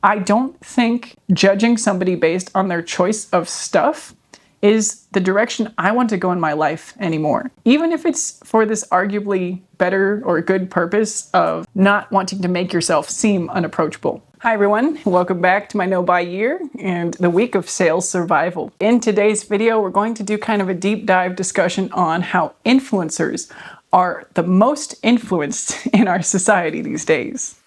I don't think judging somebody based on their choice of stuff is the direction I want to go in my life anymore. Even if it's for this arguably better or good purpose of not wanting to make yourself seem unapproachable. Hi everyone, welcome back to my no-buy year and the week of sales survival. In today's video, we're going to do kind of a deep dive discussion on how influencers are the most influenced in our society these days.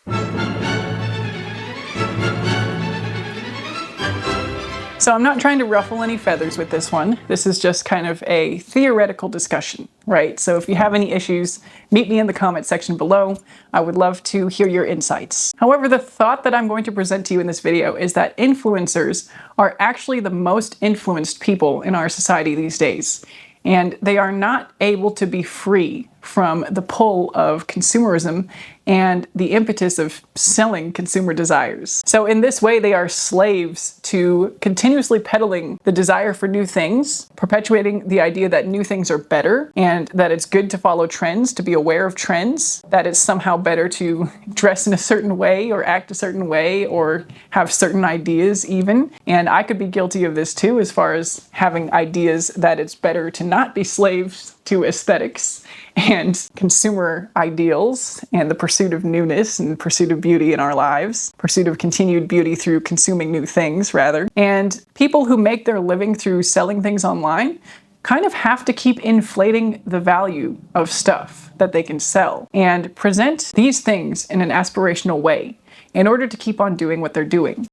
So I'm not trying to ruffle any feathers with this one. This is just kind of a theoretical discussion, right? So if you have any issues, meet me in the comment section below. I would love to hear your insights. However, the thought that I'm going to present to you in this video is that influencers are actually the most influenced people in our society these days. And they are not able to be free from the pull of consumerism and the impetus of selling consumer desires. So in this way, they are slaves to continuously peddling the desire for new things, perpetuating the idea that new things are better and that it's good to follow trends, to be aware of trends, that it's somehow better to dress in a certain way or act a certain way or have certain ideas even. And I could be guilty of this too, as far as having ideas that it's better to not be slaves to aesthetics and consumer ideals and the pursuit of newness and pursuit of beauty in our lives, pursuit of continued beauty through consuming new things rather. And people who make their living through selling things online kind of have to keep inflating the value of stuff that they can sell and present these things in an aspirational way in order to keep on doing what they're doing.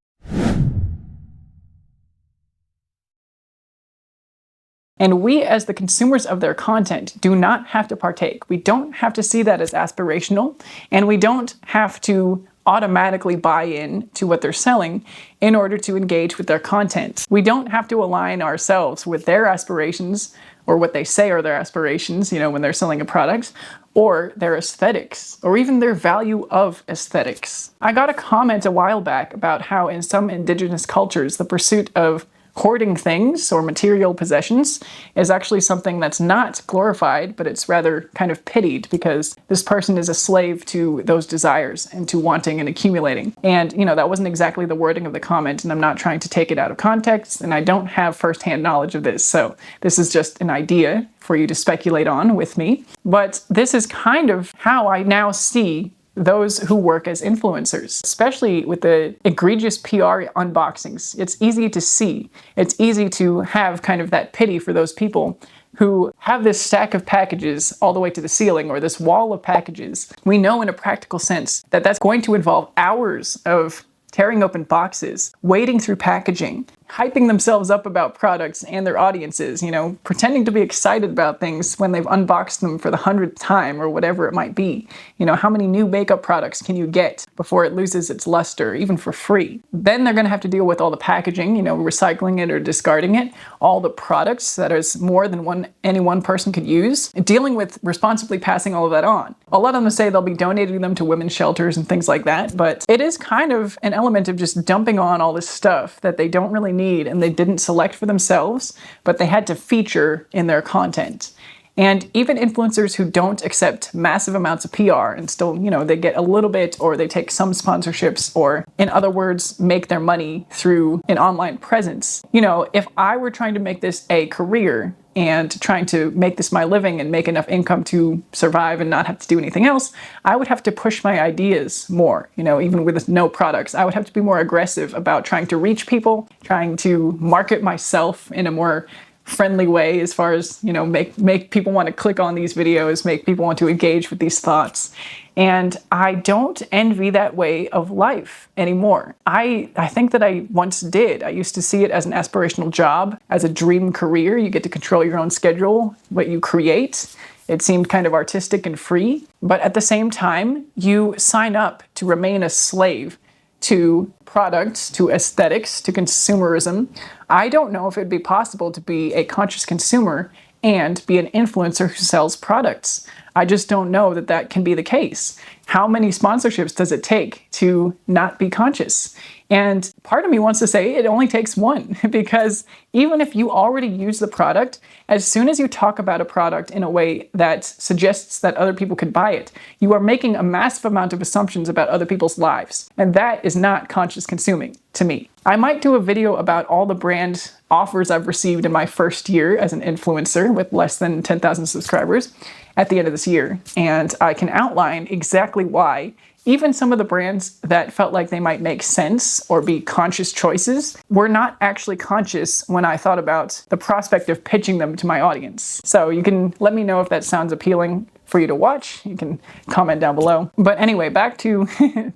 And we, as the consumers of their content, do not have to partake. We don't have to see that as aspirational, and we don't have to automatically buy in to what they're selling in order to engage with their content. We don't have to align ourselves with their aspirations or what they say are their aspirations, when they're selling a product, or their aesthetics, or even their value of aesthetics. I got a comment a while back about how in some indigenous cultures, the pursuit of hoarding things or material possessions is actually something that's not glorified, but it's rather kind of pitied because this person is a slave to those desires and to wanting and accumulating. And, that wasn't exactly the wording of the comment, and I'm not trying to take it out of context, and I don't have firsthand knowledge of this, so this is just an idea for you to speculate on with me. But this is kind of how I now see those who work as influencers, especially with the egregious PR unboxings. It's easy to see. It's easy to have kind of that pity for those people who have this stack of packages all the way to the ceiling, or this wall of packages. We know in a practical sense that that's going to involve hours of tearing open boxes, wading through packaging, hyping themselves up about products and their audiences, pretending to be excited about things when they've unboxed them for the 100th time or whatever it might be. How many new makeup products can you get before it loses its luster, even for free? Then they're going to have to deal with all the packaging, recycling it or discarding it, all the products that is more than any one person could use, and dealing with responsibly passing all of that on. A lot of them say they'll be donating them to women's shelters and things like that, but it is kind of an element of just dumping on all this stuff that they don't really need and they didn't select for themselves, but they had to feature in their content. And even influencers who don't accept massive amounts of PR and still, they get a little bit, or they take some sponsorships, or in other words, make their money through an online presence. If I were trying to make this a career and trying to make this my living and make enough income to survive and not have to do anything else, I would have to push my ideas more, even with no products. I would have to be more aggressive about trying to reach people, trying to market myself in a more friendly way as far as, make people want to click on these videos, make people want to engage with these thoughts. And I don't envy that way of life anymore. I think that I once did. I used to see it as an aspirational job, as a dream career. You get to control your own schedule, what you create. It seemed kind of artistic and free. But at the same time, you sign up to remain a slave to products, to aesthetics, to consumerism. I don't know if it'd be possible to be a conscious consumer and be an influencer who sells products. I just don't know that that can be the case. How many sponsorships does it take to not be conscious? And part of me wants to say it only takes one, because even if you already use the product, as soon as you talk about a product in a way that suggests that other people could buy it, you are making a massive amount of assumptions about other people's lives. And that is not conscious consuming to me. I might do a video about all the brand offers I've received in my first year as an influencer with less than 10,000 subscribers at the end of this year. And I can outline exactly why even some of the brands that felt like they might make sense or be conscious choices were not actually conscious when I thought about the prospect of pitching them to my audience. So you can let me know if that sounds appealing for you to watch. You can comment down below. But anyway, back to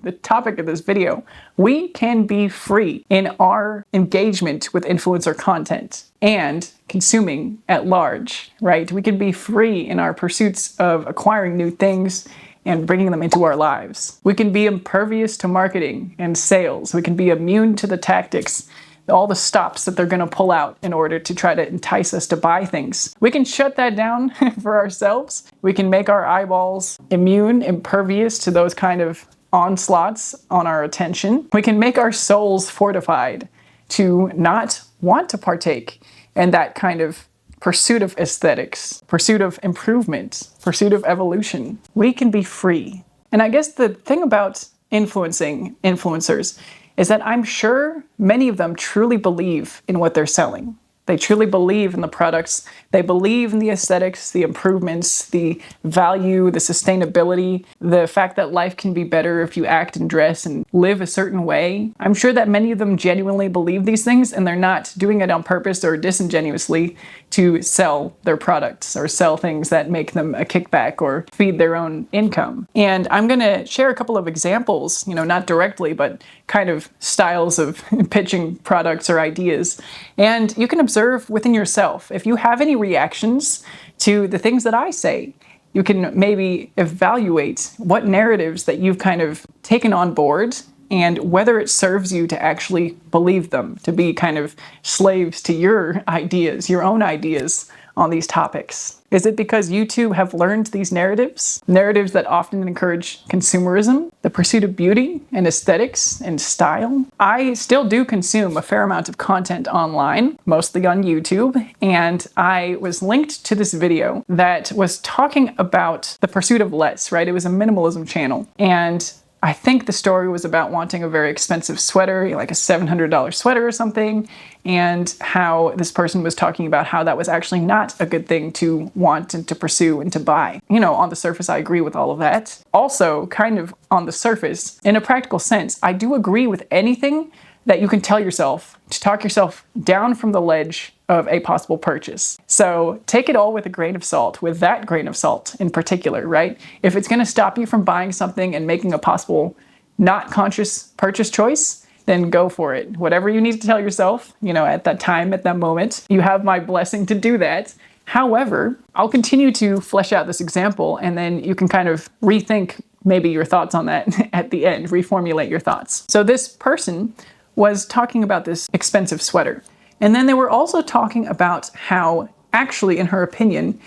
the topic of this video. We can be free in our engagement with influencer content and consuming at large, right? We can be free in our pursuits of acquiring new things and bringing them into our lives. We can be impervious to marketing and sales. We can be immune to the tactics, all the stops that they're going to pull out in order to try to entice us to buy things. We can shut that down for ourselves. We can make our eyeballs immune, impervious to those kind of onslaughts on our attention. We can make our souls fortified to not want to partake in that kind of pursuit of aesthetics, pursuit of improvement, pursuit of evolution. We can be free. And I guess the thing about influencing influencers is that I'm sure many of them truly believe in what they're selling. They truly believe in the products. They believe in the aesthetics, the improvements, the value, the sustainability, the fact that life can be better if you act and dress and live a certain way. I'm sure that many of them genuinely believe these things, and they're not doing it on purpose or disingenuously to sell their products or sell things that make them a kickback or feed their own income. And I'm going to share a couple of examples, not directly, but kind of styles of pitching products or ideas. And you can observe within yourself. If you have any reactions to the things that I say, you can maybe evaluate what narratives that you've kind of taken on board and whether it serves you to actually believe them, to be kind of slaves to your ideas, your own ideas on these topics. Is it because you too have learned these narratives? Narratives that often encourage consumerism, the pursuit of beauty and aesthetics and style? I still do consume a fair amount of content online, mostly on YouTube, and I was linked to this video that was talking about the pursuit of less, right? It was a minimalism channel, and I think the story was about wanting a very expensive sweater, like a $700 sweater or something, and how this person was talking about how that was actually not a good thing to want and to pursue and to buy. On the surface, I agree with all of that. Also, kind of on the surface, in a practical sense, I do agree with anything that you can tell yourself to talk yourself down from the ledge of a possible purchase. So take it all with a grain of salt, with that grain of salt in particular, right? If it's going to stop you from buying something and making a possible not conscious purchase choice, then go for it. Whatever you need to tell yourself, at that time, at that moment, you have my blessing to do that. However, I'll continue to flesh out this example, and then you can kind of rethink maybe your thoughts on that at the end, reformulate your thoughts. So this person was talking about this expensive sweater. And then they were also talking about how, actually, in her opinion,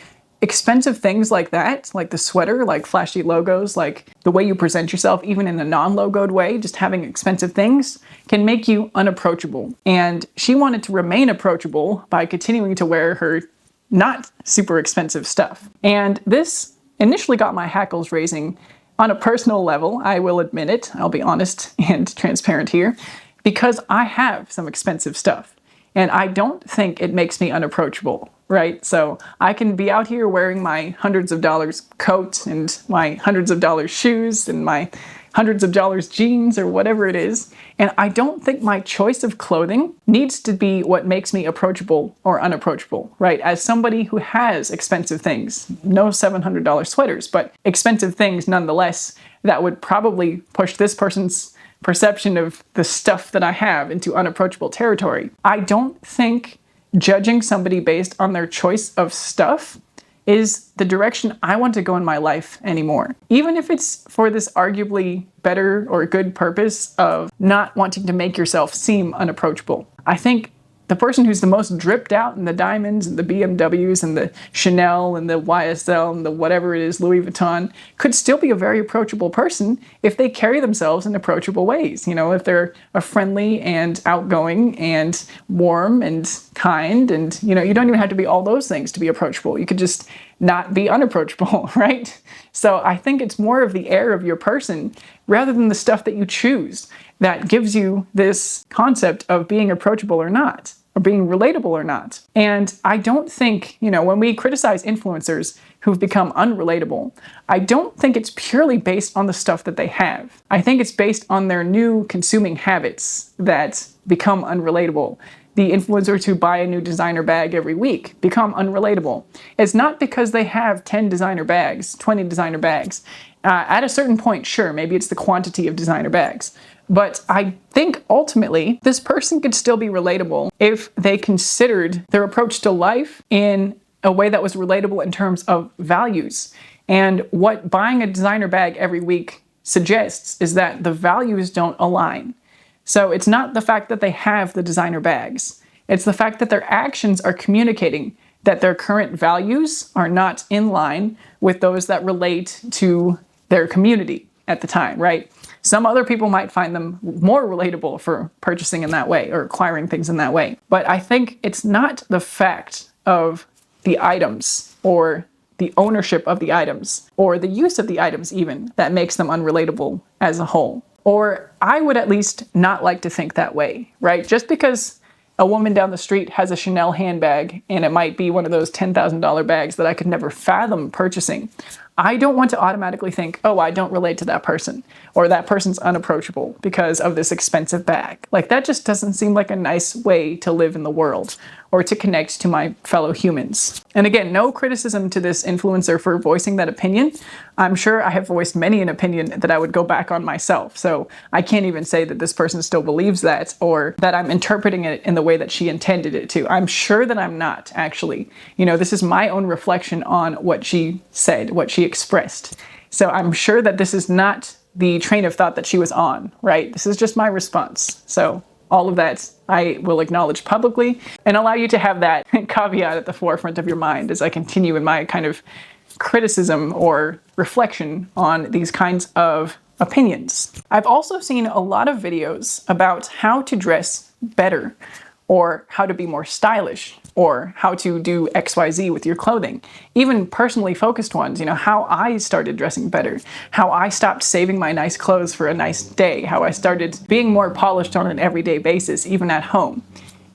expensive things like that, like the sweater, like flashy logos, like the way you present yourself, even in a non-logoed way, just having expensive things, can make you unapproachable. And she wanted to remain approachable by continuing to wear her not super expensive stuff. And this initially got my hackles raising on a personal level, I will admit it. I'll be honest and transparent here, because I have some expensive stuff. And I don't think it makes me unapproachable, right? So I can be out here wearing my hundreds of dollars coat and my hundreds of dollars shoes and my hundreds of dollars jeans or whatever it is. And I don't think my choice of clothing needs to be what makes me approachable or unapproachable, right? As somebody who has expensive things, no $700 sweaters, but expensive things nonetheless, that would probably push this person's perception of the stuff that I have into unapproachable territory. I don't think judging somebody based on their choice of stuff is the direction I want to go in my life anymore. Even if it's for this arguably better or good purpose of not wanting to make yourself seem unapproachable. I think the the person who's the most dripped out in the diamonds and the BMWs and the Chanel and the YSL and the whatever it is, Louis Vuitton, could still be a very approachable person if they carry themselves in approachable ways. You know, if they're a friendly and outgoing and warm and kind, and, you know, you don't even have to be all those things to be approachable. You could just not be unapproachable, right? So I think it's more of the air of your person rather than the stuff that you choose that gives you this concept of being approachable or not, or being relatable or not. And I don't think, you know, when we criticize influencers who've become unrelatable, I don't think it's purely based on the stuff that they have. I think it's based on their new consuming habits that become unrelatable. The influencers who buy a new designer bag every week become unrelatable. It's not because they have 10 designer bags, 20 designer bags. At a certain point, sure, maybe it's the quantity of designer bags. But I think ultimately this person could still be relatable if they considered their approach to life in a way that was relatable in terms of values. And what buying a designer bag every week suggests is that the values don't align. So it's not the fact that they have the designer bags. It's the fact that their actions are communicating that their current values are not in line with those that relate to their community at the time, right? Some other people might find them more relatable for purchasing in that way or acquiring things in that way. But I think it's not the fact of the items or the ownership of the items or the use of the items even that makes them unrelatable as a whole. Or I would at least not like to think that way, right? Just because a woman down the street has a Chanel handbag and it might be one of those $10,000 bags that I could never fathom purchasing, I don't want to automatically think, oh, I don't relate to that person, or that person's unapproachable because of this expensive bag. Like, that just doesn't seem like a nice way to live in the world or to connect to my fellow humans. And again, no criticism to this influencer for voicing that opinion. I'm sure I have voiced many an opinion that I would go back on myself. So I can't even say that this person still believes that or that I'm interpreting it in the way that she intended it to. I'm sure that I'm not, actually. You know, this is my own reflection on what she said, what she expressed. So I'm sure that this is not the train of thought that she was on, right? This is just my response. So all of that I will acknowledge publicly and allow you to have that caveat at the forefront of your mind as I continue in my kind of criticism or reflection on these kinds of opinions. I've also seen a lot of videos about how to dress better or how to be more stylish or how to do XYZ with your clothing. Even personally focused ones, you know, how I started dressing better, how I stopped saving my nice clothes for a nice day, how I started being more polished on an everyday basis, even at home.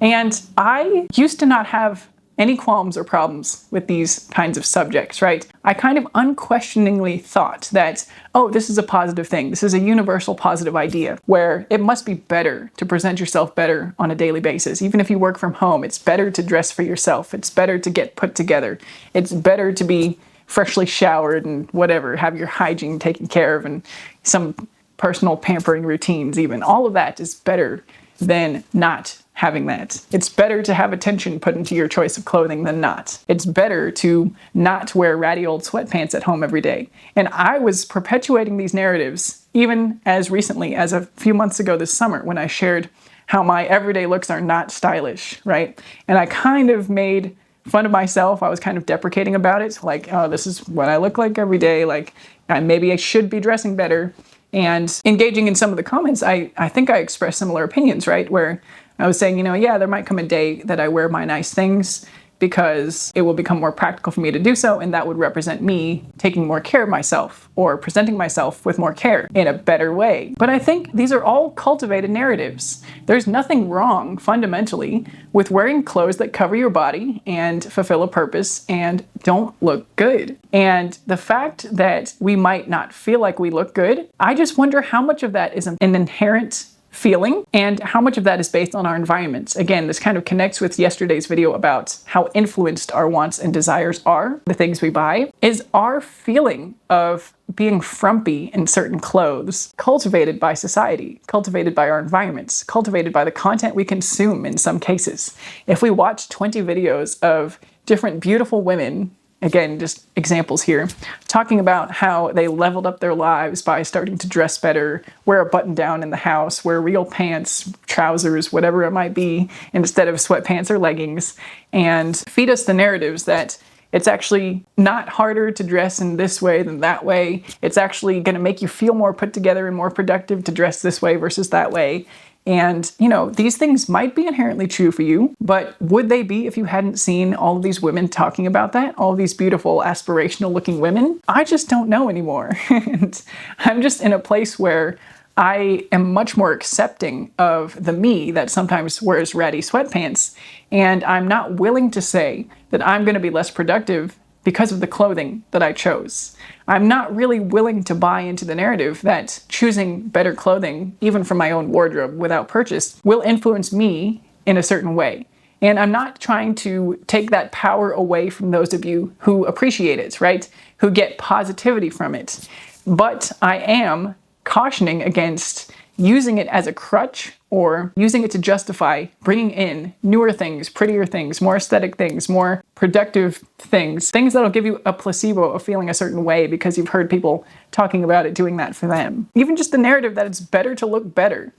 And I used to not have any qualms or problems with these kinds of subjects, right? I kind of unquestioningly thought that, oh, this is a positive thing. This is a universal positive idea where it must be better to present yourself better on a daily basis. Even if you work from home, it's better to dress for yourself. It's better to get put together. It's better to be freshly showered and whatever, have your hygiene taken care of and some personal pampering routines even. All of that is better than not having that. It's better to have attention put into your choice of clothing than not. It's better to not wear ratty old sweatpants at home every day. And I was perpetuating these narratives even as recently as a few months ago this summer when I shared how my everyday looks are not stylish, right? And I kind of made fun of myself. I was kind of deprecating about it. Like, oh, this is what I look like every day. Like, maybe I should be dressing better. And engaging in some of the comments, I think I expressed similar opinions, right? Where I was saying, you know, yeah, there might come a day that I wear my nice things because it will become more practical for me to do so, and that would represent me taking more care of myself or presenting myself with more care in a better way. But I think these are all cultivated narratives. There's nothing wrong, fundamentally, with wearing clothes that cover your body and fulfill a purpose and don't look good. And the fact that we might not feel like we look good, I just wonder how much of that is an inherent feeling and how much of that is based on our environments. Again, this kind of connects with yesterday's video about how influenced our wants and desires are, the things we buy. Is our feeling of being frumpy in certain clothes cultivated by society, cultivated by our environments, cultivated by the content we consume in some cases? If we watch 20 videos of different beautiful women again, just examples here, talking about how they leveled up their lives by starting to dress better, wear a button down in the house, wear real pants, trousers, whatever it might be, instead of sweatpants or leggings, and feed us the narratives that it's actually not harder to dress in this way than that way. It's actually going to make you feel more put together and more productive to dress this way versus that way. And, you know, these things might be inherently true for you, but would they be if you hadn't seen all of these women talking about that? All of these beautiful, aspirational looking women? I just don't know anymore. And I'm just in a place where I am much more accepting of the me that sometimes wears ratty sweatpants, and I'm not willing to say that I'm going to be less productive because of the clothing that I chose. I'm not really willing to buy into the narrative that choosing better clothing, even from my own wardrobe without purchase, will influence me in a certain way. And I'm not trying to take that power away from those of you who appreciate it, right? Who get positivity from it. But I am cautioning against using it as a crutch or using it to justify bringing in newer things, prettier things, more aesthetic things, more productive things, things that'll give you a placebo of feeling a certain way because you've heard people talking about it doing that for them. Even just the narrative that it's better to look better.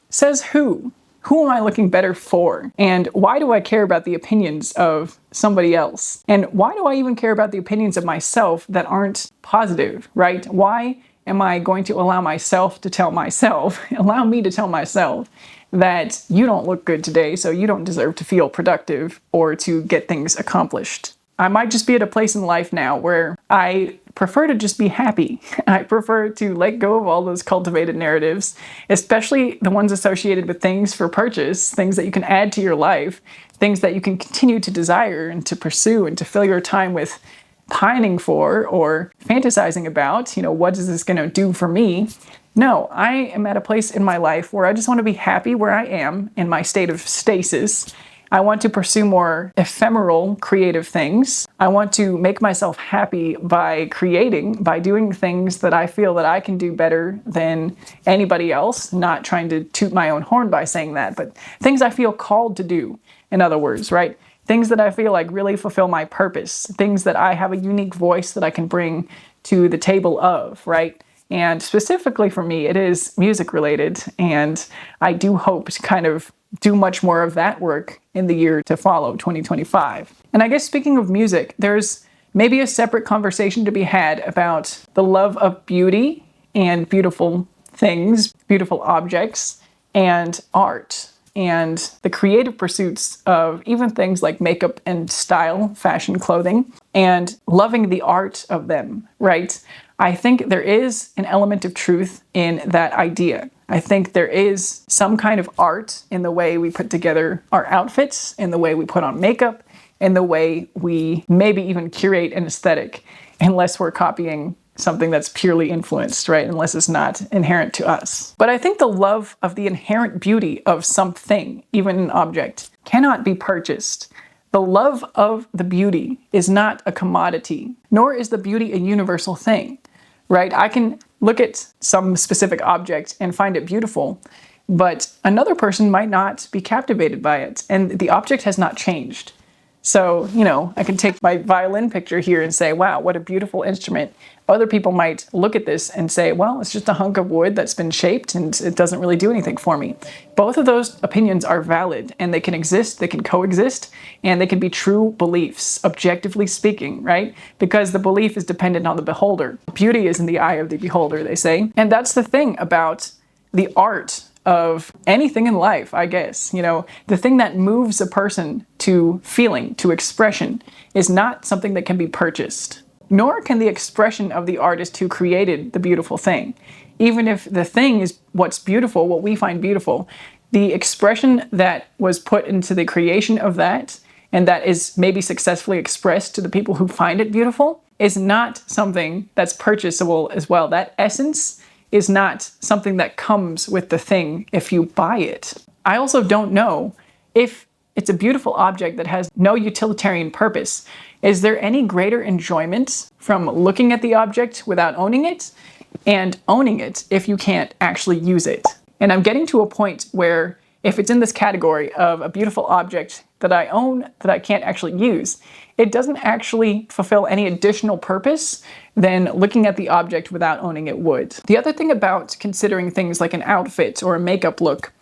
Says who? Who am I looking better for? And why do I care about the opinions of somebody else? And why do I even care about the opinions of myself that aren't positive, right? Why am I going to allow myself to tell myself, allow me to tell myself that you don't look good today, so you don't deserve to feel productive or to get things accomplished? I might just be at a place in life now where I prefer to just be happy. I prefer to let go of all those cultivated narratives, especially the ones associated with things for purchase, things that you can add to your life, things that you can continue to desire and to pursue and to fill your time with pining for or fantasizing about, you know, what is this going to do for me? No, I am at a place in my life where I just want to be happy where I am in my state of stasis. I want to pursue more ephemeral creative things. I want to make myself happy by creating, by doing things that I feel that I can do better than anybody else, not trying to toot my own horn by saying that, but things I feel called to do, in other words, right? Things that I feel like really fulfill my purpose, things that I have a unique voice that I can bring to the table of, right? And specifically for me, it is music related, and I do hope to kind of do much more of that work in the year to follow, 2025. And I guess speaking of music, there's maybe a separate conversation to be had about the love of beauty and beautiful things, beautiful objects, and art, and the creative pursuits of even things like makeup and style, fashion, clothing, and loving the art of them, right? I think there is an element of truth in that idea. I think there is some kind of art in the way we put together our outfits, in the way we put on makeup, in the way we maybe even curate an aesthetic, unless we're copying something that's purely influenced, right? Unless it's not inherent to us. But I think the love of the inherent beauty of something, even an object, cannot be purchased. The love of the beauty is not a commodity, nor is the beauty a universal thing, right? I can look at some specific object and find it beautiful, but another person might not be captivated by it, and the object has not changed. So, you know, I can take my violin picture here and say, wow, what a beautiful instrument. Other people might look at this and say, well, it's just a hunk of wood that's been shaped and it doesn't really do anything for me. Both of those opinions are valid, and they can exist, they can coexist, and they can be true beliefs, objectively speaking, right? Because the belief is dependent on the beholder. Beauty is in the eye of the beholder, they say. And that's the thing about the art of anything in life, I guess. You know, the thing that moves a person to feeling, to expression, is not something that can be purchased. Nor can the expression of the artist who created the beautiful thing. Even if the thing is what's beautiful, what we find beautiful, the expression that was put into the creation of that, and that is maybe successfully expressed to the people who find it beautiful, is not something that's purchasable as well. That essence is not something that comes with the thing if you buy it. I also don't know if it's a beautiful object that has no utilitarian purpose. Is there any greater enjoyment from looking at the object without owning it, and owning it if you can't actually use it? And I'm getting to a point where if it's in this category of a beautiful object that I own that I can't actually use, it doesn't actually fulfill any additional purpose than looking at the object without owning it would. The other thing about considering things like an outfit or a makeup look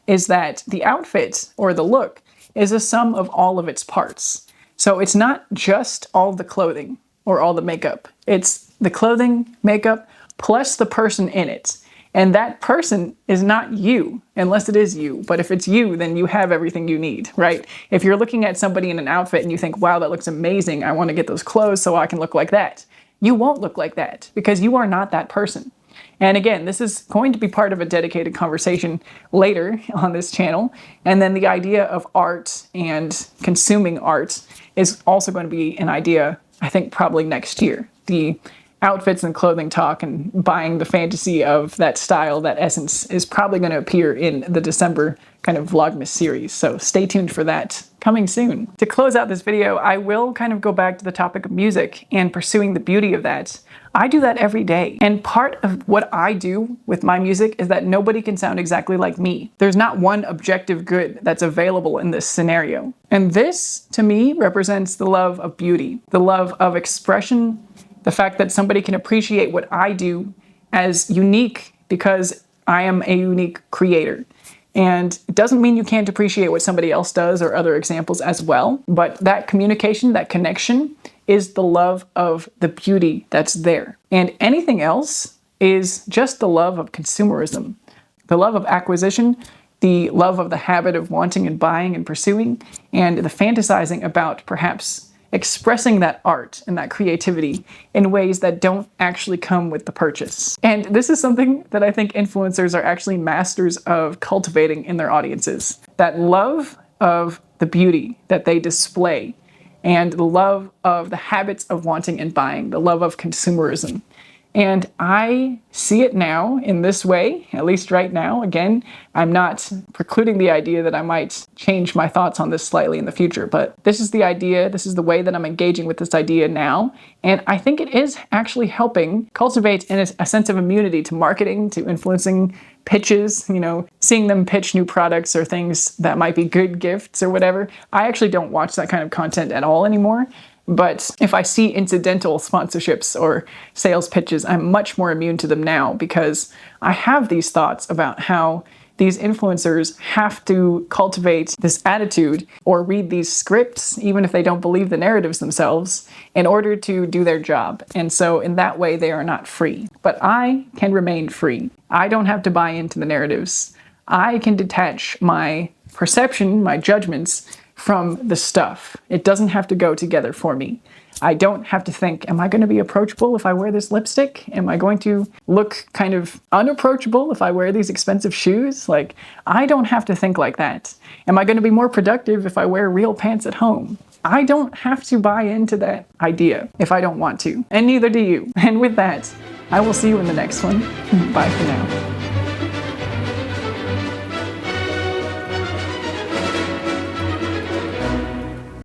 is that the outfit or the look is a sum of all of its parts. So it's not just all the clothing or all the makeup. It's the clothing, makeup, plus the person in it. And that person is not you, unless it is you. But if it's you, then you have everything you need, right? If you're looking at somebody in an outfit and you think, wow, that looks amazing, I want to get those clothes so I can look like that. You won't look like that because you are not that person. And again, this is going to be part of a dedicated conversation later on this channel. And then the idea of art and consuming art is also going to be an idea, I think, probably next year. The outfits and clothing talk and buying the fantasy of that style, that essence, is probably going to appear in the December kind of Vlogmas series. So stay tuned for that, coming soon. To close out this video, I will kind of go back to the topic of music and pursuing the beauty of that. I do that every day. And part of what I do with my music is that nobody can sound exactly like me. There's not one objective good that's available in this scenario. And this, to me, represents the love of beauty, the love of expression, the fact that somebody can appreciate what I do as unique because I am a unique creator. And it doesn't mean you can't appreciate what somebody else does or other examples as well, but that communication, that connection, is the love of the beauty that's there. And anything else is just the love of consumerism, the love of acquisition, the love of the habit of wanting and buying and pursuing, and the fantasizing about perhaps expressing that art and that creativity in ways that don't actually come with the purchase. And this is something that I think influencers are actually masters of cultivating in their audiences. That love of the beauty that they display and the love of the habits of wanting and buying, the love of consumerism. And I see it now in this way, at least right now. Again, I'm not precluding the idea that I might change my thoughts on this slightly in the future, but this is the idea, this is the way that I'm engaging with this idea now. And I think it is actually helping cultivate a sense of immunity to marketing, to influencing pitches, seeing them pitch new products or things that might be good gifts or whatever. I actually don't watch that kind of content at all anymore. But if I see incidental sponsorships or sales pitches, I'm much more immune to them now because I have these thoughts about how these influencers have to cultivate this attitude or read these scripts, even if they don't believe the narratives themselves, in order to do their job. And so in that way, they are not free. But I can remain free. I don't have to buy into the narratives. I can detach my perception, my judgments, from the stuff. It doesn't have to go together for me. I don't have to think, am I going to be approachable if I wear this lipstick? Am I going to look kind of unapproachable if I wear these expensive shoes? Like, I don't have to think like that. Am I going to be more productive if I wear real pants at home? I don't have to buy into that idea if I don't want to, and neither do you. And with that, I will see you in the next one. Bye for now.